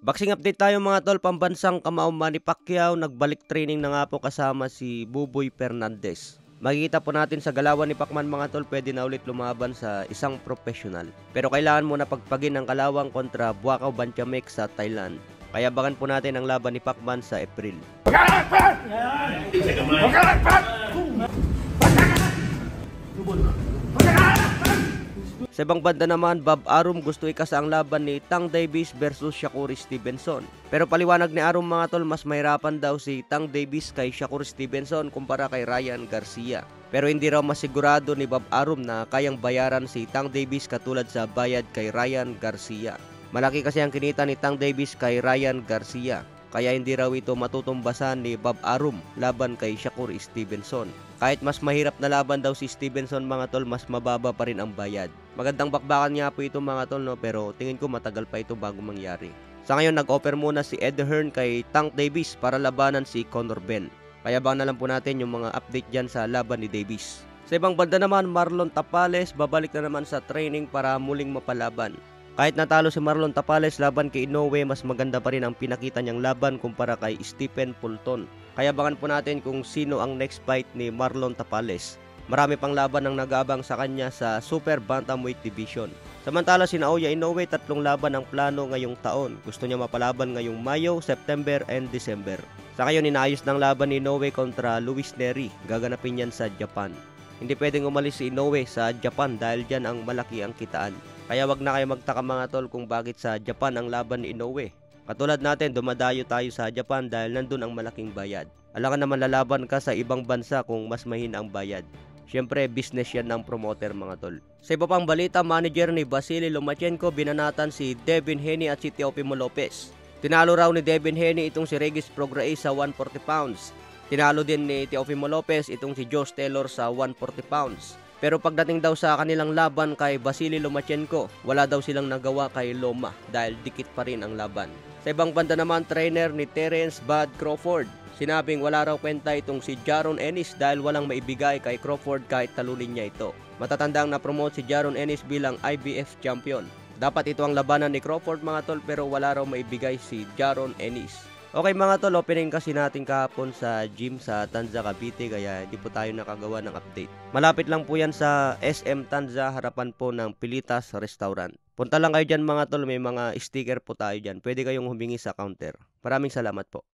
Boxing update tayo mga tol, pambansang kamao Manny Pacquiao nagbalik training na nga po kasama si Buboy Fernandez. Makikita po natin sa galawan ni Pacman mga tol, pwede na ulit lumaban sa isang professional. Pero kailangan muna pagpagin ang kalawang kontra Buakaw Banchamek sa Thailand. Kaya bakan po natin ang laban ni Pacman sa April. Sa ibang banda naman, Bob Arum gusto ikasa ang laban ni Tank Davis versus Shakur Stevenson. Pero paliwanag ni Arum mga tol, mas mahirapan daw si Tank Davis kay Shakur Stevenson kumpara kay Ryan Garcia. Pero hindi raw masigurado ni Bob Arum na kayang bayaran si Tank Davis katulad sa bayad kay Ryan Garcia. Malaki kasi ang kinita ni Tank Davis kay Ryan Garcia. Kaya hindi raw ito matutumbasan ni Bob Arum laban kay Shakur Stevenson. Kahit mas mahirap na laban daw si Stevenson mga tol, mas mababa pa rin ang bayad. Magandang bakbakan nga po ito mga tol, no? Pero tingin ko matagal pa ito bago mangyari. Sa ngayon nag-offer muna si Ed Hearn kay Tank Davis para labanan si Conor Benn. Kaya baka na lang po natin yung mga update dyan sa laban ni Davis. Sa ibang banda naman, Marlon Tapales babalik na naman sa training para muling mapalaban. Kahit natalo si Marlon Tapales laban kay Inoue, mas maganda pa rin ang pinakita niyang laban kumpara kay Stephen Fulton. Kaya abangan po natin kung sino ang next fight ni Marlon Tapales. Marami pang laban ang nag-aabang sa kanya sa Super Bantamweight Division. Samantala si Naoya Inoue, 3 laban ang plano ngayong taon. Gusto niya mapalaban ngayong Mayo, September and December. Sa ngayon inaayos ng laban ni Inoue kontra Luis Nery. Gaganapin yan sa Japan. Hindi pwedeng umalis si Inoue sa Japan dahil dyan ang malaki ang kitaan. Kaya wag na kayo magtaka mga tol kung bakit sa Japan ang laban ni Inoue. Katulad natin, dumadayo tayo sa Japan dahil nandun ang malaking bayad. Alam ka naman lalaban ka sa ibang bansa kung mas mahina ang bayad. Siyempre, business yan ng promoter mga tol. Sa iba pang balita, manager ni Vasily Lomachenko binanatan si Devin Haney at si Teofimo Lopez. Tinalo raw ni Devin Haney itong si Regis Prograis sa 140 pounds. Tinalo din ni Teofimo Lopez itong si Josh Taylor sa 140 pounds. Pero pagdating daw sa kanilang laban kay Vasily Lomachenko, wala daw silang nagawa kay Loma dahil dikit pa rin ang laban. Sa ibang banda naman, trainer ni Terence Bud Crawford, sinabing wala raw kwenta itong si Jaron Ennis dahil walang maibigay kay Crawford kahit talunin niya ito. Matatandang na-promote si Jaron Ennis bilang IBF champion. Dapat ito ang labanan ni Crawford mga tol, pero wala raw maibigay si Jaron Ennis. Okay mga tol, opening kasi natin kahapon sa gym sa Tanza, Cavite, kaya hindi po tayo nakagawa ng update. Malapit lang po yan sa SM Tanza, harapan po ng Pilitas Restaurant. Punta lang kayo dyan mga tol, may mga sticker po tayo dyan. Pwede kayong humingi sa counter. Maraming salamat po.